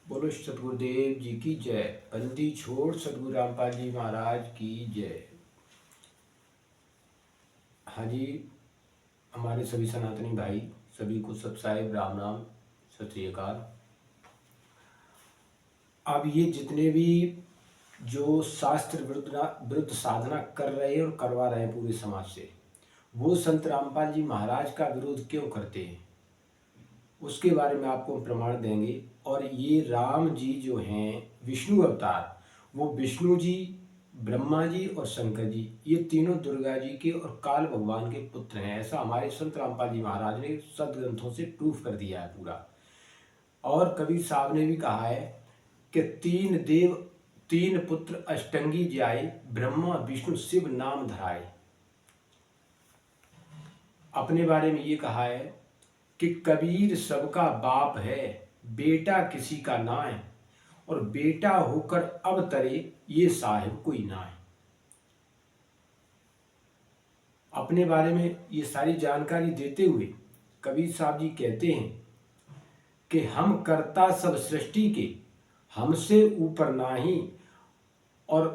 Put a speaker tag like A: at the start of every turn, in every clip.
A: बोलो सतगुरुदेव जी की जय। बंदी छोड़ सतगुरु रामपाल जी महाराज की जय। हाँ जी, हमारे सभी सनातनी भाई सभी को सत साहिब राम नाम सत श्री अकाल। अब ये जितने भी जो शास्त्र विरुद्ध साधना कर रहे हैं और करवा रहे हैं पूरे समाज से, वो संत रामपाल जी महाराज का विरोध क्यों करते हैं उसके बारे में आपको हम प्रमाण देंगे। और ये राम जी जो हैं विष्णु अवतार, वो विष्णु जी, ब्रह्मा जी और शंकर जी, ये तीनों दुर्गा जी के और काल भगवान के पुत्र हैं। ऐसा हमारे संत रामपाल जी महाराज ने सदग्रंथों से प्रूफ कर दिया है पूरा। और कबीर साहब ने भी कहा है कि तीन देव तीन पुत्र अष्टंगी जाए, ब्रह्मा विष्णु शिव नाम धराए। अपने बारे में ये कहा है कि कबीर सबका बाप है, बेटा किसी का ना है, और बेटा होकर अब तरे ये साहिब कोई ना है। अपने बारे में ये सारी जानकारी देते हुए कबीर साहब जी कहते हैं कि हम कर्ता सब सृष्टि के, हमसे ऊपर नाही, और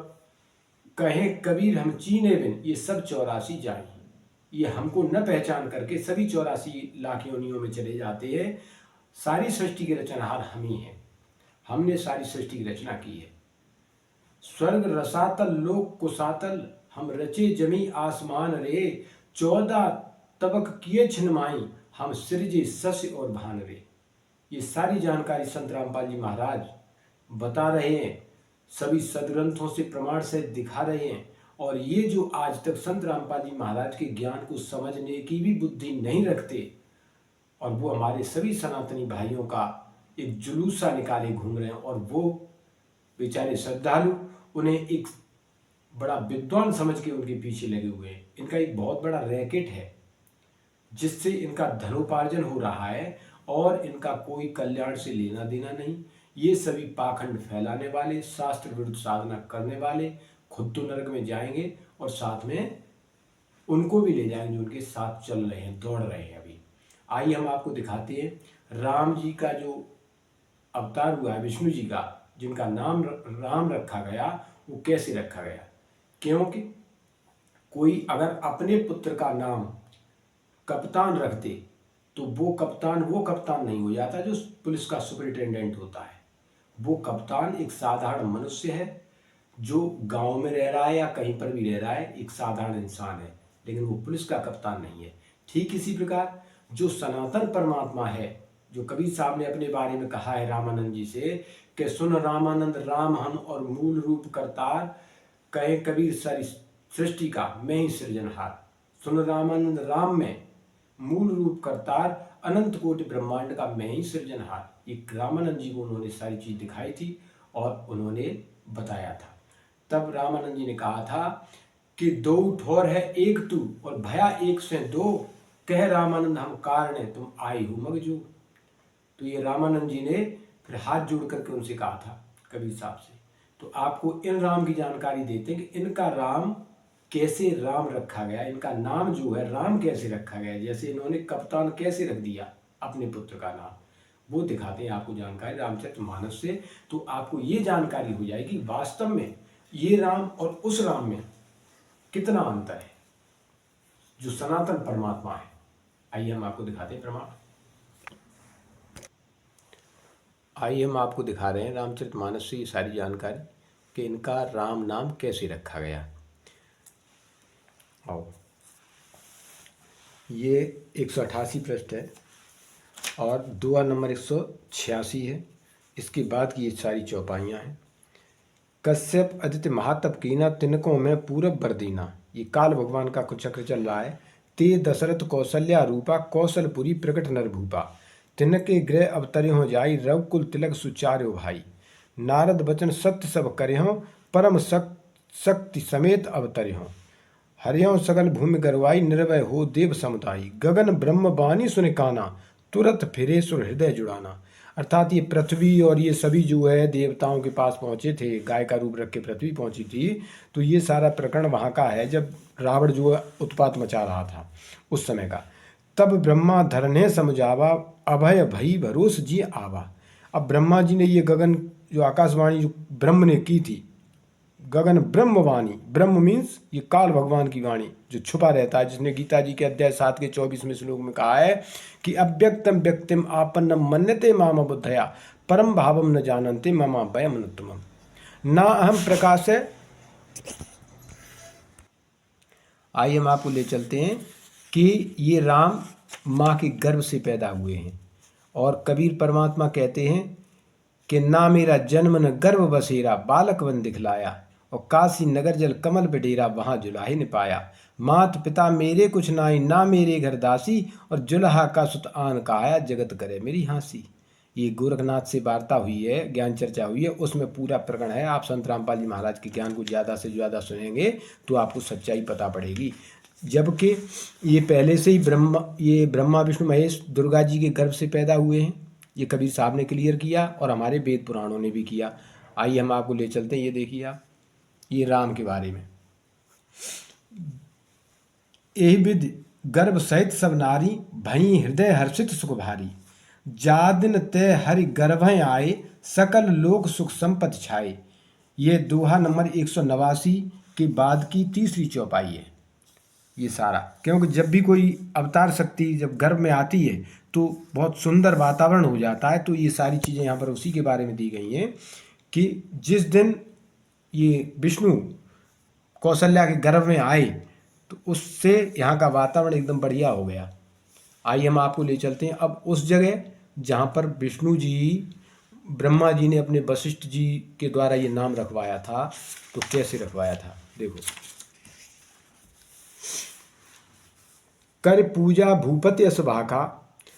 A: कहे कबीर हम चीने बिन ये सब 84 जाए। ये हमको न पहचान करके सभी 84 लाख योनियों में चले जाते हैं। सारी सृष्टि के रचनहार हम ही हैं, हमने सारी सृष्टि की रचना की है। स्वर्ग रसातल लोक कुसातल, हम रचे जमी आसमान रे, 14 तबक किए छिन्माई, हम सृजे सस्य और भान रे। ये सारी जानकारी संत रामपाल जी महाराज बता रहे हैं, सभी सदग्रंथों से प्रमाण से दिखा रहे हैं। और ये जो आज तक संत रामपाल जी महाराज के ज्ञान को समझने की भी बुद्धि नहीं रखते, और वो हमारे सभी सनातनी भाइयों का एक जुलूसा निकाले घूम रहे हैं, और वो बेचारे श्रद्धालु उन्हें एक बड़ा विद्वान समझ के उनके पीछे लगे हुए हैं। इनका एक बहुत बड़ा रैकेट है जिससे इनका धनोपार्जन हो रहा है, और इनका कोई कल्याण से लेना देना नहीं। ये सभी पाखंड फैलाने वाले, शास्त्र विरुद्ध साधना करने वाले खुद तो नरक में जाएंगे, और साथ में उनको भी ले जाएंगे जो उनके साथ चल रहे हैं, दौड़ रहे हैं। अभी आइए हम आपको दिखाते हैं राम जी का जो अवतार हुआ है, विष्णु जी का, जिनका नाम राम रखा गया, वो कैसे रखा गया। क्योंकि कोई अगर अपने पुत्र का नाम कप्तान रख दे तो वो कप्तान नहीं हो जाता जो पुलिस का सुपरिटेंडेंट होता है। वो कप्तान एक साधारण मनुष्य है जो गांव में रह रहा है या कहीं पर भी रह रहा है, एक साधारण इंसान है, लेकिन वो पुलिस का कप्तान नहीं है। ठीक इसी प्रकार जो सनातन परमात्मा है, जो कबीर साहब ने अपने बारे में कहा है रामानंद जी से कि सुन रामानंद राम हम और मूल रूप करतार, कहे कबीर सारी सृष्टि का मैं ही सृजनहार। सुन रामानंद राम में मूल रूप करतार, अनंत कोटि ब्रह्मांड का मैं ही सृजनहार। ये रामानंद जी को उन्होंने सारी चीज दिखाई थी और उन्होंने बताया था। तब रामानंद जी ने कहा था कि दो ठोर है एक तू, और भया एक से दो, कह रामानंद हम कारण है तुम आई हो मगजू। तो ये रामानंद जी ने फिर हाथ जोड़ करके उनसे कहा था कबीर साहब से। तो आपको इन राम की जानकारी देते हैं कि इनका राम कैसे राम रखा गया, इनका नाम जो है राम कैसे रखा गया, जैसे इन्होंने कप्तान कैसे रख दिया अपने पुत्र का नाम, वो दिखाते हैं आपको जानकारी रामचरितमानस से। तो आपको ये जानकारी हो जाएगी वास्तव में ये राम और उस राम में कितना अंतर है जो सनातन परमात्मा है। आइए हम आपको दिखाते हैं प्रमाण। आइए हम आपको दिखा रहे हैं रामचरितमानस से ये सारी जानकारी कि इनका राम नाम कैसे रखा गया। आओ, ये 188 पृष्ठ है और दुआ नंबर 186 है। इसके बाद की ये सारी चौपाइयाँ हैं। कश्यप अदिति महातप कीना, तिनकों में पूरब बरदीना। ये काल भगवान का कुछ चक्र चल रहा है। ते दशरथ कौशल्या रूपा, कौशलपुरी प्रकट नरभूपा, तिनके गृह अवतरे हो जाई, रघुकुल तिलक सुचार्यो भाई। नारद बचन सत्य सब करे हों, परम शक्ति समेत अवतरे हों। हरियों सगल भूमि गरवाई, निर्भय हो देव समुदायी। गगन ब्रह्म बानी सुन काना, तुरत फिरे सुर हृदय जुड़ाना। अर्थात ये पृथ्वी और ये सभी जो है देवताओं के पास पहुँचे थे, गाय का रूप रख के पृथ्वी पहुँची थी। तो ये सारा प्रकरण वहाँ का है जब रावण जो है उत्पात मचा रहा था उस समय का। तब ब्रह्मा धरने समझावा, अभय भई भरोस जी आवा। अब ब्रह्मा जी ने ये गगन जो आकाशवाणी जो ब्रह्म ने की थी, गगन ब्रह्मवाणी, ब्रह्म मीन्स ये काल भगवान की वाणी जो छुपा रहता है, जिसने गीता जी के अध्याय 7 के 24वें श्लोक में कहा है कि अव्यक्तम व्यक्तिम आपन्नम मन्यते माम बुद्धया परम भावम न जानन्ते मम भयम अनुत्तमम। ना अहम प्रकाश है। आइए हम आपको ले चलते हैं कि ये राम माँ के गर्भ से पैदा हुए हैं, और कबीर परमात्मा कहते हैं कि ना मेरा जन्म न गर्भ बसेरा बालक बन दिखलाया, और काशी नगर जल कमल पे डेरा वहाँ जुलाहे न पाया। मात पिता मेरे कुछ नाई ना मेरे घर दासी, और जुल्हा का सुत आन कहाया जगत करे मेरी हाँसी। ये गोरखनाथ से वार्ता हुई है, ज्ञान चर्चा हुई है, उसमें पूरा प्रकरण है। आप संत रामपाल जी महाराज के ज्ञान को ज़्यादा से ज़्यादा सुनेंगे तो आपको सच्चाई पता पड़ेगी। जबकि ये पहले से ही ब्रह्मा विष्णु महेश दुर्गा जी के गर्भ से पैदा हुए हैं, ये कबीर साहब ने क्लियर किया और हमारे वेद पुराणों ने भी किया। आइए हम आपको ले चलते हैं। ये देखिए आप, ये राम के बारे में, यही विधि गर्भ सहित सब नारी भई हृदय हर्षित सुख भारी, जादिन तय हरि गर्भ आए सकल लोक सुख संपत्ति छाए। ये दोहा नंबर 189 के बाद की तीसरी चौपाई है ये सारा। क्योंकि जब भी कोई अवतार शक्ति जब गर्भ में आती है तो बहुत सुंदर वातावरण हो जाता है। तो ये सारी चीज़ें यहाँ पर उसी के बारे में दी गई हैं कि जिस दिन ये विष्णु कौशल्या के गर्भ में आए तो उससे यहाँ का वातावरण एकदम बढ़िया हो गया। आइए हम आपको ले चलते हैं अब उस जगह जहाँ पर विष्णु जी ब्रह्मा जी ने अपने वशिष्ठ जी के द्वारा ये नाम रखवाया था। तो कैसे रखवाया था देखो। कर पूजा भूपति असभाखा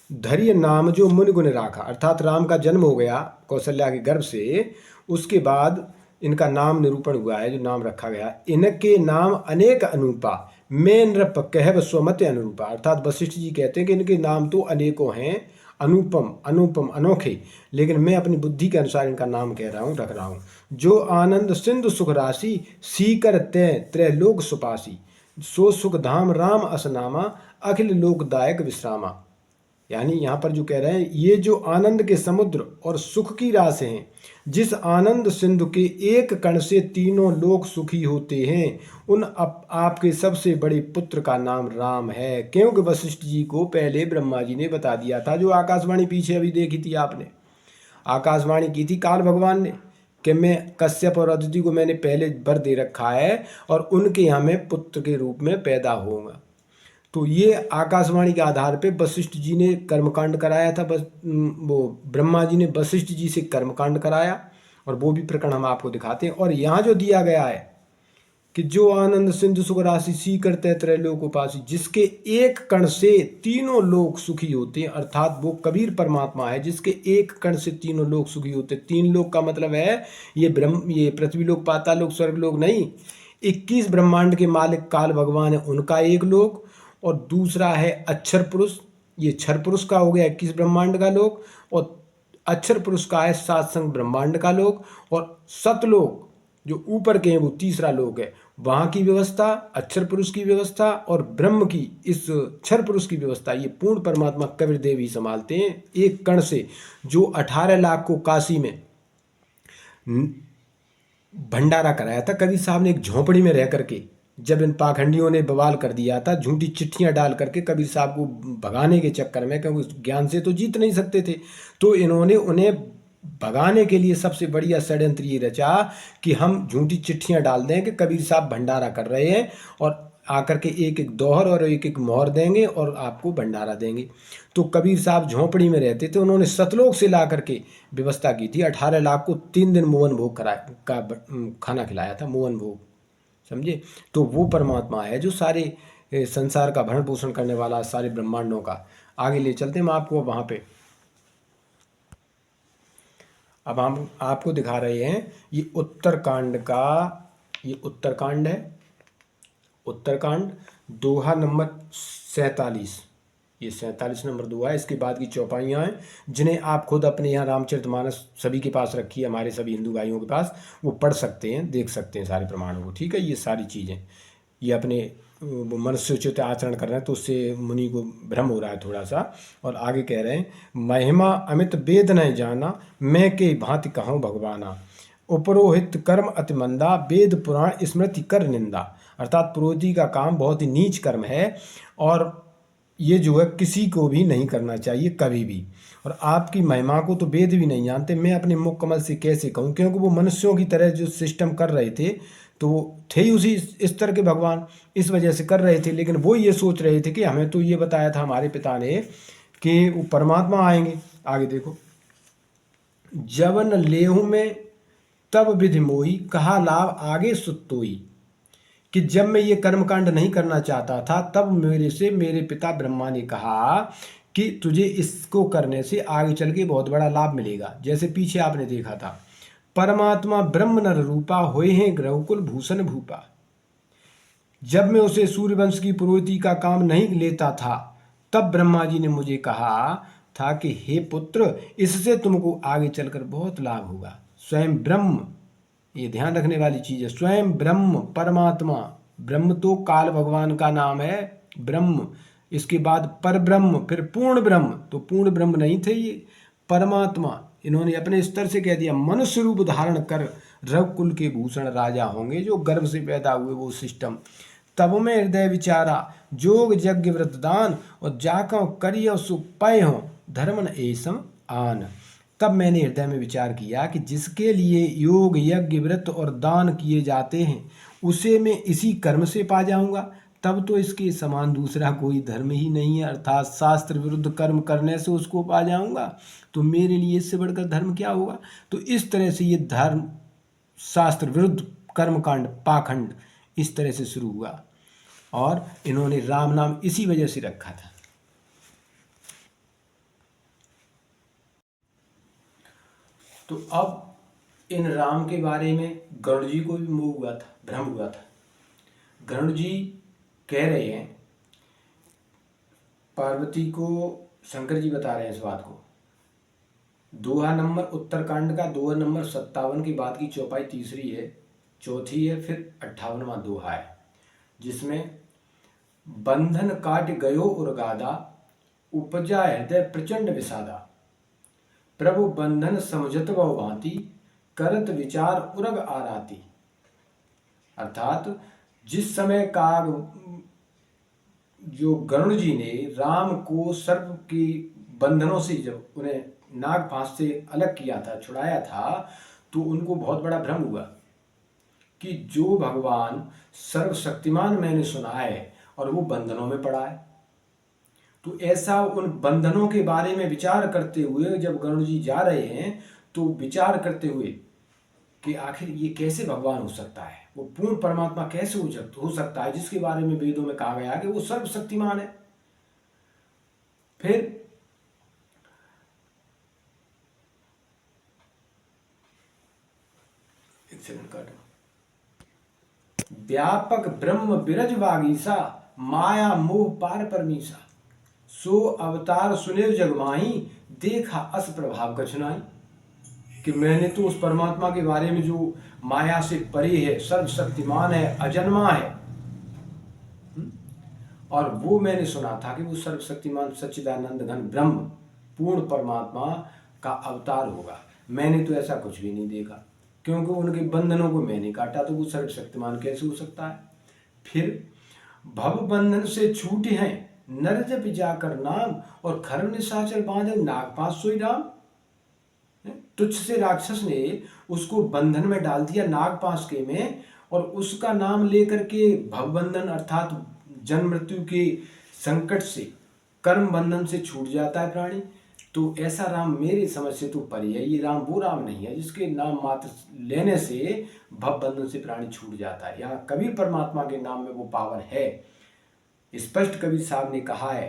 A: धैर्य नाम जो मुनि गुण राखा। अर्थात राम का जन्म हो गया कौशल्या के गर्भ से, उसके बाद इनका नाम निरूपण हुआ है, जो नाम रखा गया। इनके नाम अनेक अनूपा मैं नृप कहब स्वमत अनुरूपा। अर्थात वशिष्ठ जी कहते हैं कि इनके नाम तो अनेकों हैं, अनुपम अनुपम अनोखे, लेकिन मैं अपनी बुद्धि के अनुसार इनका नाम कह रहा हूँ, रख रहा हूँ। जो आनंद सिंधु सुख राशि सीकर तय त्रैलोक सुपासी, सो सुख धाम राम असनामा अखिल लोकदायक विश्रामा। यानी यहाँ पर जो कह रहे हैं, ये जो आनंद के समुद्र और सुख की राशि हैं, जिस आनंद सिंधु के एक कण से तीनों लोक सुखी होते हैं, उन आपके सबसे बड़े पुत्र का नाम राम है। क्योंकि वशिष्ठ जी को पहले ब्रह्मा जी ने बता दिया था, जो आकाशवाणी पीछे अभी देखी थी आपने, आकाशवाणी की थी काल भगवान ने कि मैं कश्यप और अदिति को मैंने पहले वर दे रखा है और उनके यहाँ मैं पुत्र के रूप में पैदा होऊंगा। तो ये आकाशवाणी के आधार पे वशिष्ठ जी ने कर्मकांड कराया था। बस वो ब्रह्मा जी ने वशिष्ठ जी से कर्मकांड कराया, और वो भी प्रकरण हम आपको दिखाते हैं। और यहाँ जो दिया गया है कि जो आनंद सिंधु सुख राशि सी करते त्रैलोक उपासी, जिसके एक कण से तीनों लोक सुखी होते हैं। अर्थात वो कबीर परमात्मा है जिसके एक कण से तीनों लोक सुखी होते हैं। तीन लोक का मतलब है ये पृथ्वी लोक, पाताल लोक, स्वर्ग लोक नहीं। 21 ब्रह्मांड के मालिक काल भगवान है, उनका एक लोक, और दूसरा है अक्षर पुरुष, ये क्षर पुरुष का हो गया 21 ब्रह्मांड का लोक, और अक्षर पुरुष का है 7 संग ब्रह्मांड का लोक, और सतलोक जो ऊपर के हैं वो तीसरा लोक है, वहाँ की व्यवस्था अक्षर पुरुष की व्यवस्था, और ब्रह्म की इस क्षर पुरुष की व्यवस्था ये पूर्ण परमात्मा कबीर देव ही संभालते हैं। एक कण से जो 18 लाख को काशी में भंडारा कराया था कबीर साहब ने, एक झोंपड़ी में रह करके, जब इन पाखंडियों ने बवाल कर दिया था, झूठी चिट्ठियां डाल करके कबीर साहब को भगाने के चक्कर में, क्योंकि ज्ञान से तो जीत नहीं सकते थे, तो इन्होंने उन्हें भगाने के लिए सबसे बढ़िया षड्यंत्र ये रचा कि हम झूठी चिट्ठियां डाल दें कि कबीर साहब भंडारा कर रहे हैं, और आकर के एक एक दोहर और एक एक मोहर देंगे और आपको भंडारा देंगे। तो कबीर साहब झोंपड़ी में रहते थे, उन्होंने सतलोक से ला करके व्यवस्था की थी। 18 लाख को 3 दिन मोहन भोग का खाना खिलाया था, मोहन भोग, समझे। तो वो परमात्मा है जो सारे संसार का भरण पोषण करने वाला, सारे ब्रह्मांडों का। आगे ले चलते हैं हम आपको वहाँ पे। अब हम आपको दिखा रहे हैं ये उत्तरकांड का, ये उत्तरकांड है, उत्तरकांड दोहा नंबर 47, ये 47 नंबर दोहा है। इसके बाद की चौपाइयाँ हैं जिन्हें आप खुद अपने यहाँ रामचरितमानस सभी के पास रखी है, हमारे सभी हिंदू भाइयों के पास, वो पढ़ सकते हैं, देख सकते हैं सारे प्रमाणों को, ठीक है। ये सारी चीज़ें ये अपने वो मनुष्योचित आचरण कर रहे हैं, तो उससे मुनि को भ्रम हो रहा है थोड़ा सा। और आगे कह रहे हैं, महिमा अमित वेद नहीं जाना, मैं के भांति कहूँ भगवाना। उपरोहित कर्म अति मंदा, वेद पुराण स्मृति कर निंदा। अर्थात पुरोहिती का काम बहुत ही नीच कर्म है, और ये जो है किसी को भी नहीं करना चाहिए कभी भी। और आपकी महिमा को तो वेद भी नहीं जानते, मैं अपने मुख कमल से कैसे कहूँ, क्योंकि वो मनुष्यों की तरह जो सिस्टम कर रहे थे, तो वो थे ही उसी स्तर के भगवान, इस वजह से कर रहे थे। लेकिन वो ये सोच रहे थे कि हमें तो ये बताया था हमारे पिता ने कि वो परमात्मा आएंगे। आगे देखो, जवन लेहु में तब विधि मोई, कहा लाभ आगे सुतोई। कि जब मैं ये कर्मकांड नहीं करना चाहता था, तब मेरे से मेरे पिता ब्रह्मा ने कहा कि तुझे इसको करने से आगे चल के बहुत बड़ा लाभ मिलेगा। जैसे पीछे आपने देखा था, परमात्मा ब्रह्म नर रूपा, होए हैं रघुकुल भूषण भूपा। जब मैं उसे सूर्यवंश की पुरोहिती का काम नहीं लेता था, तब ब्रह्मा जी ने मुझे कहा था कि हे पुत्र, इससे तुमको आगे चलकर बहुत लाभ होगा। स्वयं ब्रह्म, ये ध्यान रखने वाली चीज है, स्वयं ब्रह्म परमात्मा। ब्रह्म तो काल भगवान का नाम है ब्रह्म, इसके बाद पर ब्रह्म, फिर पूर्ण ब्रह्म। तो पूर्ण ब्रह्म नहीं थे ये, परमात्मा। इन्होंने अपने स्तर से कह दिया, मनुष्य रूप धारण कर रघुकुल के भूषण राजा होंगे, जो गर्भ से पैदा हुए वो सिस्टम। तब मैं हृदय विचारा, जोग यज्ञ व्रत दान, और जाकर करिय सुख पय हो, धर्मन ऐसम आन। तब मैंने हृदय में विचार किया कि जिसके लिए योग यज्ञ व्रत और दान किए जाते हैं, उसे मैं इसी कर्म से पा जाऊंगा। तब तो इसके समान दूसरा कोई धर्म ही नहीं है, अर्थात शास्त्र विरुद्ध कर्म करने से उसको पा जाऊंगा, तो मेरे लिए इससे बढ़कर धर्म क्या होगा। तो इस तरह से ये धर्म शास्त्र विरुद्ध कर्मकांड पाखंड इस तरह से शुरू हुआ, और इन्होंने राम नाम इसी वजह से रखा था। तो अब इन राम के बारे में गरुड़ जी को भी मोह हुआ था, भ्रम हुआ था। गरुड़ जी कह रहे हैं, पार्वती को शंकर जी बता रहे हैं इस बात को। दोहा नंबर उत्तरकांड का दोहा नंबर 57 की बात की चौपाई तीसरी है, चौथी है, फिर 58वां दोहा है, जिसमें बंधन काट गयो उर्गादा, उपजा हृदय प्रचंड विषादा। प्रभु बंधन समझत बहु भांति, करत विचार उरग आराती। अर्थात जिस समय का जो गरुड़ जी ने राम को सर्प की बंधनों से, जब उन्हें नाग फांस से अलग किया था, छुड़ाया था, तो उनको बहुत बड़ा भ्रम हुआ कि जो भगवान सर्वशक्तिमान मैंने सुना है और वो बंधनों में पड़ा है। तो ऐसा उन बंधनों के बारे में विचार करते हुए जब गरुड़ जी जा रहे हैं, तो विचार करते हुए कि आखिर ये कैसे भगवान हो सकता है, वो पूर्ण परमात्मा कैसे हो सकता है, जिसके बारे में वेदों में कहा गया कि वो सर्वशक्तिमान है। फिर एक सेकंड काटो। व्यापक ब्रह्म बिरज वागीसा, माया मोह पार परमीसा। सो अवतार सुने जगमाही, देखा अस प्रभाव कछुनाई। कि मैंने तो उस परमात्मा के बारे में जो माया से परे है, सर्वशक्तिमान है, अजन्मा है, और वो मैंने सुना था कि वो सर्वशक्तिमान सच्चिदानंद घन ब्रह्म पूर्ण परमात्मा का अवतार होगा। मैंने तो ऐसा कुछ भी नहीं देखा, क्योंकि उनके बंधनों को मैंने काटा, तो वो सर्वशक्तिमान कैसे हो सकता है। फिर भव बंधन से छूटे हैं नर जप जाकर नाम, और खर निशाचर बांधे नागपाश सोई राम। तुच्छ से राक्षस ने उसको बंधन में डाल दिया नागपाश के में, और उसका नाम लेकर के भवबंधन अर्थात जन्म मृत्यु के संकट से, कर्म बंधन से छूट जाता है प्राणी। तो ऐसा राम मेरे समझ से तो परे है। ये राम वो राम नहीं है जिसके नाम मात्र लेने से भव बंधन से प्राणी छूट जाता है। यहाँ कबीर परमात्मा के नाम में वो पावर है। स्पष्ट कबीर साहब ने कहा है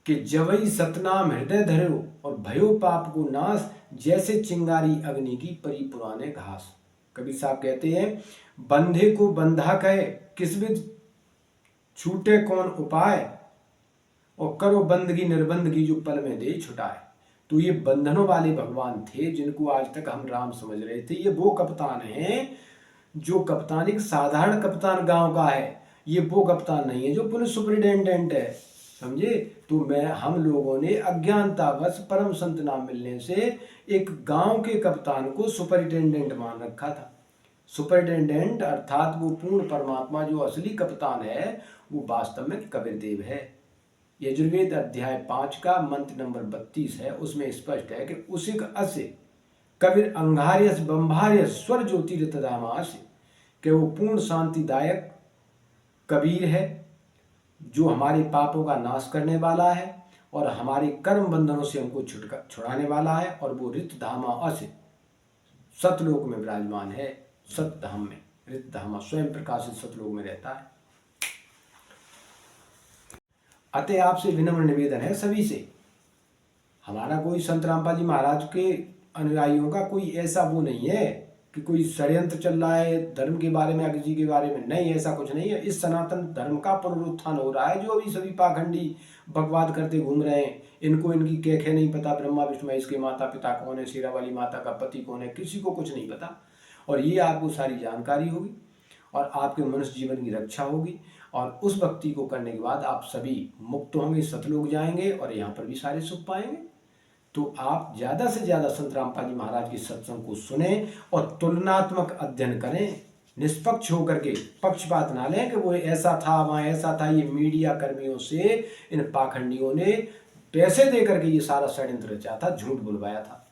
A: कि जवई सतनाम हृदय धरो, और भयो पाप को नाश, जैसे चिंगारी अग्नि की परी पुराने घास। कबीर साहब कहते हैं, बंधे को बंधा कहे, किस विध छूटे कौन उपाय, और करो बंदगी निर्बंदगी जो पल में दे छुटाए। तो ये बंधनों वाले भगवान थे जिनको आज तक हम राम समझ रहे थे। ये वो कप्तान हैं जो कप्तान एक साधारण कप्तान गांव का है, ये वो कप्तान नहीं है जो पुलिस सुपरिटेंडेंट है, समझे। तो हम लोगों ने अज्ञानतावश परम संत नाम मिलने से एक गांव के कप्तान को सुपरिटेंडेंट मान रखा था। सुपरिटेंडेंट अर्थात वो पूर्ण परमात्मा जो असली कप्तान है वो वास्तव में कबीर देव है। यजुर्वेद अध्याय 5 का मंत्र नंबर 32 है, उसमें स्पष्ट है कि उसिक असे कबीर अंगार्यस बंभार्यस स्वर ज्योतिरितदामास, कि वो पूर्ण शांतिदायक कबीर है जो हमारे पापों का नाश करने वाला है और हमारे कर्म बंधनों से हमको छुड़ाने वाला है। और वो रितधामा असे सतलोक में विराजमान है, सतधाम में। रितधामा स्वयं प्रकाशित सतलोक में रहता है। अतः आपसे विनम्र निवेदन है सभी से, हमारा कोई संत रामपाल जी महाराज के अनुयायियों का कोई ऐसा वो नहीं है कि कोई षड्यंत्र चल रहा है धर्म के बारे में, अग्नि जी के बारे में, नहीं, ऐसा कुछ नहीं है। इस सनातन धर्म का पुनरुत्थान हो रहा है। जो अभी सभी पाखंडी बकवाद करते घूम रहे हैं, इनको इनकी क्या नहीं पता, ब्रह्मा विष्णु महेश के माता पिता कौन है, शेरा वाली माता का पति कौन है, किसी को कुछ नहीं पता। और ये आपको सारी जानकारी होगी और आपके मनुष्य जीवन की रक्षा होगी। और उस भक्ति को करने के बाद आप सभी मुक्त होंगे, सतलोक जाएंगे और यहाँ पर भी सारे सुख पाएंगे। तो आप ज़्यादा से ज़्यादा संत रामपाल जी महाराज के सत्संग को सुने और तुलनात्मक अध्ययन करें, निष्पक्ष होकर के, पक्षपात ना लें कि वो ऐसा था वहाँ ऐसा था। ये मीडिया कर्मियों से इन पाखंडियों ने पैसे दे करके ये सारा षड्यंत्र रचा था, झूठ बुलवाया था।